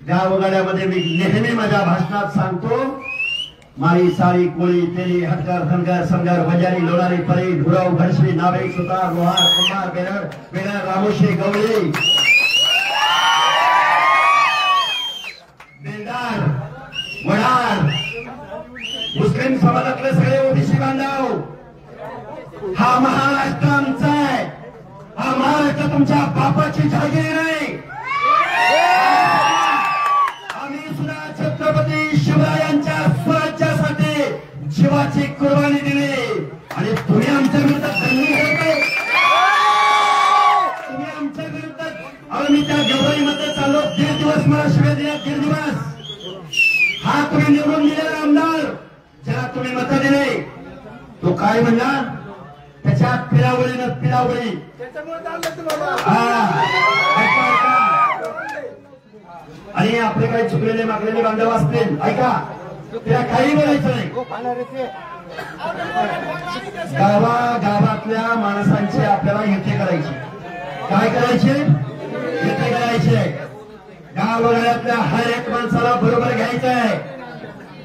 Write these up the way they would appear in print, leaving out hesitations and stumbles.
गावगाड्यामध्ये मी नेहमी माझ्या भाषणात सांगतो, माळी साळी कोळी तेली हटकर धनगर समगर बजारी लोणारी परी धुराव घडशी नावे सुतार लोहार कुंभार बेरड बेरड रामोशी गवळी बेंदार वडार मुस्लिम समाजातले सगळे ओबीसी बांधव, हा महाराष्ट्र आमचा आहे. हा महाराष्ट्र तुमच्या बापाची जागीर नाही. आम्ही सुद्धा छत्रपती शिवरायांच्या स्वराज्यासाठी जीवाची कुर्बानी दिली आणि तुम्ही आमच्या विरुद्ध दंगली करताय. तुम्ही आमच्या विरुद्ध आम्ही त्या गवळीमध्ये चाललो 1.5 दिवस मला शिव्या दिल्या. 1.5 दिवस हा तुम्ही निवडून दिलेला आमदार ज्याला तुम्ही मतं दिले तो काय म्हणला, त्याच्या पिरावळीनं पिरावळी आणि आपले काही चुकलेले मागलेले बांधव असतील ऐका, त्या काही बोलायचं नाही. गावागावातल्या माणसांची आपल्याला युती करायची. काय करायचे? युती करायचे. गावागावातल्या हर एक माणसाला बरोबर घ्यायचं आहे.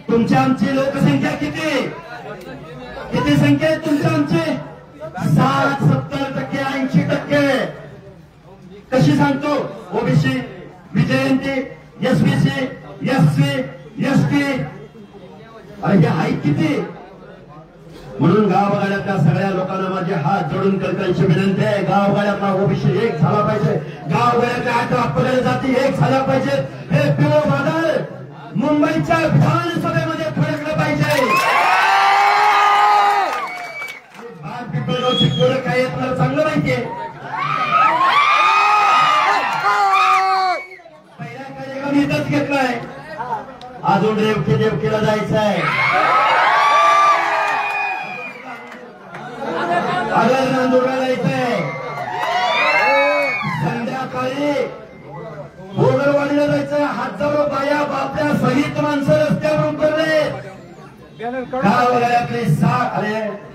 तुमच्या आमची लोकसंख्या किती किती संख्या आहे तुमच्या आमची? 60-70%, 80%. कशी सांगतो? ओबीसी, विजयंती, एसबीसी, एससी, एसटी, अरे हे आहे किती? म्हणून गावगाड्यातल्या सगळ्या लोकांना माझे हात जोडून कळकळीची विनंती आहे. गावगाड्यातला ओबीसी एक झाला पाहिजे. गावगाड्यातल्या 18 अपगड जाती एक झाल्या पाहिजे. हे पिवळ वादळ मुंबईच्या विधानसभेमध्ये फडकलं पाहिजे. पिंपळगावची काय आपल्याला चांगलं माहितीये. पहिल्या कार्यक्रम इथंच घेतलाय. अजून देवकीला जायचं आहे. अगल नांदूरला जायचंय. संध्याकाळी भोगरवाडीला जायचंय. हजारो बाया बापल्या सहित माणसं रस्त्यावरून करले. गावगाड्यातले 60 अरे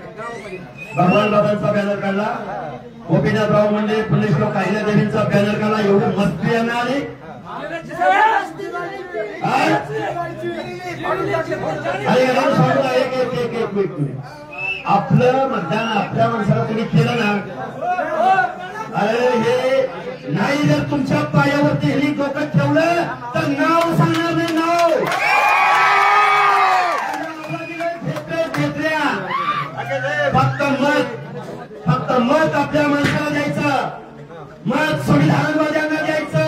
भगवान बाबांचा बॅनर काढला. गोपीनाथराव मुंडे पुण्यश्लोक अहिल्यादेवींचा बॅनर काढला. एवढी मस्ती यांना आली. आपलं मतदान आपल्या माणसाला तुम्ही केलं ना, अरे हे नाही जर तुमच्या पायावरती हेली डोकं ठेवलं तर नाव सांगणार नाही. नाव फक्त मत आपल्या माणसाला द्यायचं. मत संविधानवाद्यांना द्यायचं.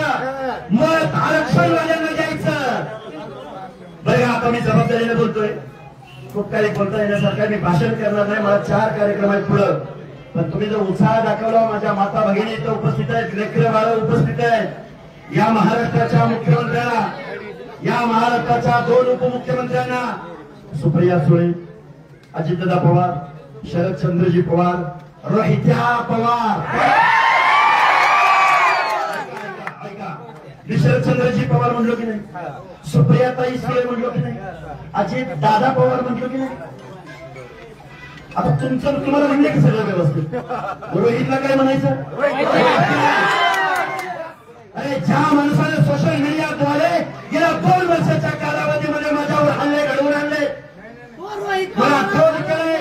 मत आरक्षणवाद्यांना द्यायचं. बरं आता मी जबाबदारीने बोलतोय. खूप काही बोलता येण्यासारखं मी भाषण करणार नाही. मला 4 कार्यक्रम आहेत पुढं. पण तुम्ही जो उत्साह दाखवला, माझ्या माता भगिनी इथं उपस्थित आहेत, लेकरं बाळं उपस्थित आहेत. या महाराष्ट्राच्या मुख्यमंत्र्यांना, या महाराष्ट्राच्या 2 उपमुख्यमंत्र्यांना, सुप्रिया सुळे, अजितदादा पवार, शरदचंद्रजी पवार, रोहित्या पवार, शरदचंद्रजी पवार म्हणलो की नाही, सुप्रियाताई सुळे म्हणलो की नाही, अजित दादा पवार म्हणलो की नाही. आता तुमचं तुम्हाला म्हणले की सगळं व्यवस्थित. रोहितला काय म्हणायचं? अरे ज्या माणसाने सोशल मीडियाद्वारे गेल्या 2 वर्षाच्या कालावधीमध्ये माझ्यावर हल्ले घडवून आणले, मला क्रोध केले.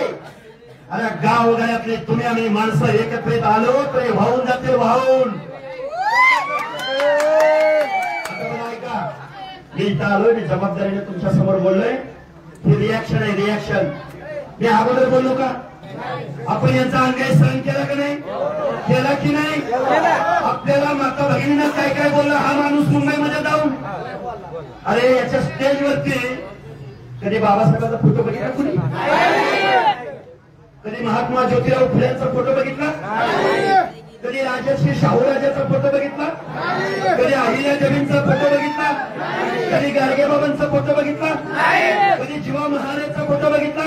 अरे गावगाड्यातले तुम्ही आम्ही माणसं एकत्रित आलो तरी वाहून जातील. वाहून मी इथं आलोय. मी जबाबदारीने तुमच्या समोर बोललोय. ही रिॲक्शन आहे. रिॲक्शन मी अगोदर बोललो का? आपण यांचा अन्याय सहन केला की नाही? केला की नाही? आपल्याला माता भगिनींना काय काय बोललं हा माणूस मुंबईमध्ये जाऊन. अरे याच्या स्टेजवरती कधी बाबासाहेबांचा फोटो बघितला कुणी? कधी महात्मा ज्योतिराव फुलेंचा फोटो बघितला? कधी राजर्षी शाहूराजाचा फोटो बघितला? कधी अहिल्यादेवींचा फोटो बघितला? कधी गाडगेबाबांचा फोटो बघितला? कधी जीवा महाराजांचा फोटो बघितला?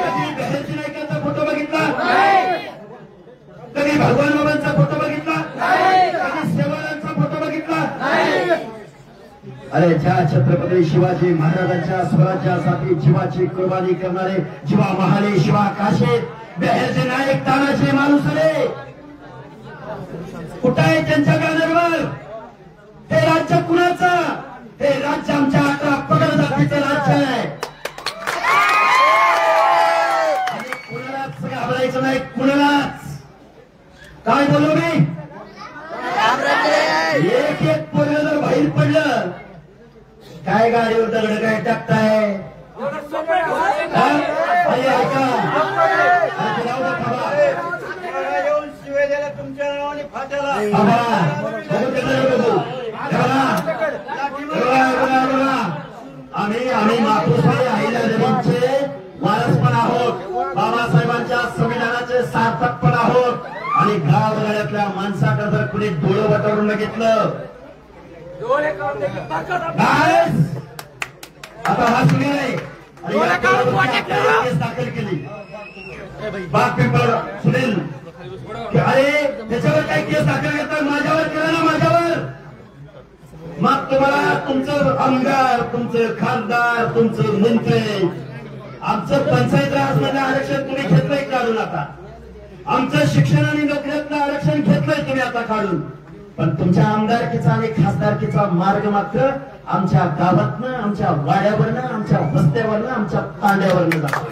कधी बहरजी नाईकांचा फोटो बघितला? कधी भगवान बाबांचा फोटो बघितला? कधी सेवालांचा फोटो बघितला? अरे ज्या छत्रपती शिवाजी महाराजांच्या स्वराज्यासाठी जीवाची कुर्बानी करणारे जीवा महाले शिवा काशे बहरजी नाईक तानाजी मालुसरे कुठं आहे त्यांच्या बॅनरवर? हे राज्य कुणाचं? हे राज्य आमच्या 11 पगड जातीचं राज्य आहे आणि कुणालाच घाबरायचं नाही, कुणालाच. काय बोलू मी? एक एक पोरग जर बाहेर पडलं, काय गाडीवर दगड काय टाकताय? ऐका आम्ही मातृश्री अहिल्यादेवींचे वारसपण आहोत, बाबासाहेबांच्या संविधानाचे सार्थक पण आहोत आणि गावगाड्यातल्या माणसाकडे जर कुणी डोळं वटवून बघितलं, आता हा सुनील आहे केस दाखल केली बाग पेपर सुनील, अरे त्याच्यावर काही केस दाखल करतात, माझ्यावर केलं ना, माझ्यावर. मग तुम्हाला तुमचं आमदार, तुमचं खासदार, तुमचं मंत्री, आमचं पंचायत राज मध्ये आरक्षण तुम्ही घेतलंय काढून, आता आमचं शिक्षण आणि नोकरीतलं आरक्षण घेतलंय तुम्ही आता काढून, पण तुमच्या आमदारकीचा आणि खासदारकीचा मार्ग मात्र आमच्या गावातनं, आमच्या वाड्यावरनं, आमच्या वस्त्यावरनं, आमच्या तांड्यावरनं जातो.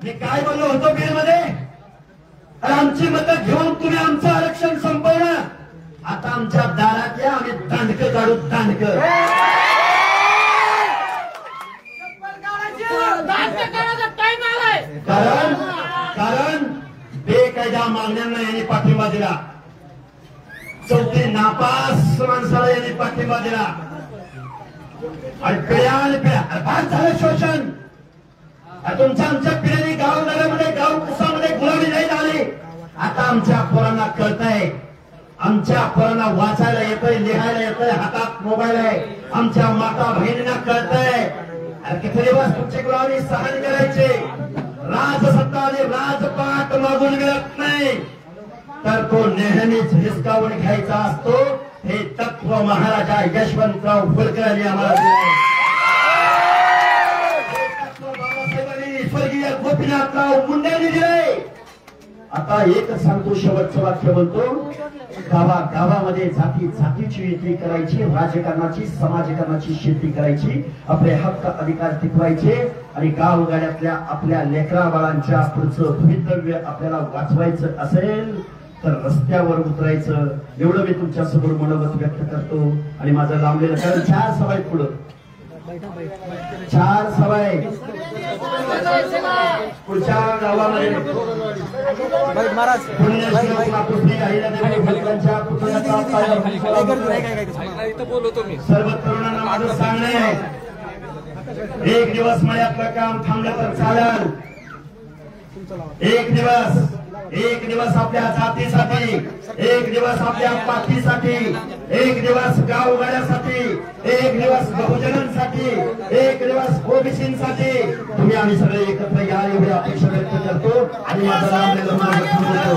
मी काय बोललो होतो बीड मध्ये? आमची मतं घेऊन तुम्ही आमचं आरक्षण संपवलं, आता आमच्या दारात या, आम्ही दांडकं काढू, दांडकं. कारण बेकायदा मागण्यांना यांनी पाठिंबा दिला, चौथी नापास माणसाला यांनी पाठिंबा दिला आणि पिढ्या भाग झालं शोषण. तुमच्या आमच्या पिढ्यांनी गावनगरामध्ये, गाव कुसामध्ये गुलामी नाही झाली. आता आमच्या पोरांना कळतंय, आमच्या पोरांना वाचायला येतंय, लिहायला येतंय, हातात मोबाईल आहे, आमच्या माता बहिणींना कळतंय. किती दिवस तुमची गुलामी सहन करायचे, राजसत्ता आणि राजपाट मागून मिळत नाही, तर तो नेहमीच हिसकावून घ्यायचा असतो. हे तत्व महाराजा यशवंतराव होळकर यांनी आम्हाला दिले. हे तत्व बाबासाहेबांनी, स्वर्गीय गोपीनाथराव मुंडेंनी दिले. आता एकच सांगतो, शेवटचं वाक्य बोलतो, गावामध्ये जाती जातीची युती करायची, राजकारणाची समाजकारणाची शेती करायची, आपले हक्क अधिकार टिकवायचे आणि गावगाड्यातल्या आपल्या लेकरा बाळांच्या पुढचं भवितव्य आपल्याला वाचवायचं असेल तर रस्त्यावर उतरायचं. एवढं मी तुमच्या समोर मनोगत व्यक्त करतो आणि माझं लांबलेलं, कारण 4 सभा पुढं 4 सभा पुढच्या गावामध्ये सर्व तरुणांना माझं सांगणं आहे, एक दिवस मळ्यातलं काम थांबलं तर चालेल, एक दिवस आपल्या जातीसाठी, एक दिवस आपल्या पाठीसाठी, एक दिवस गावगाड्यासाठी, एक दिवस बहुजनांसाठी, एक दिवस ओबीसींसाठी तुम्ही आम्ही सगळे एकत्र या, एवढी अपेक्षा व्यक्त करतो आणि माझं नाव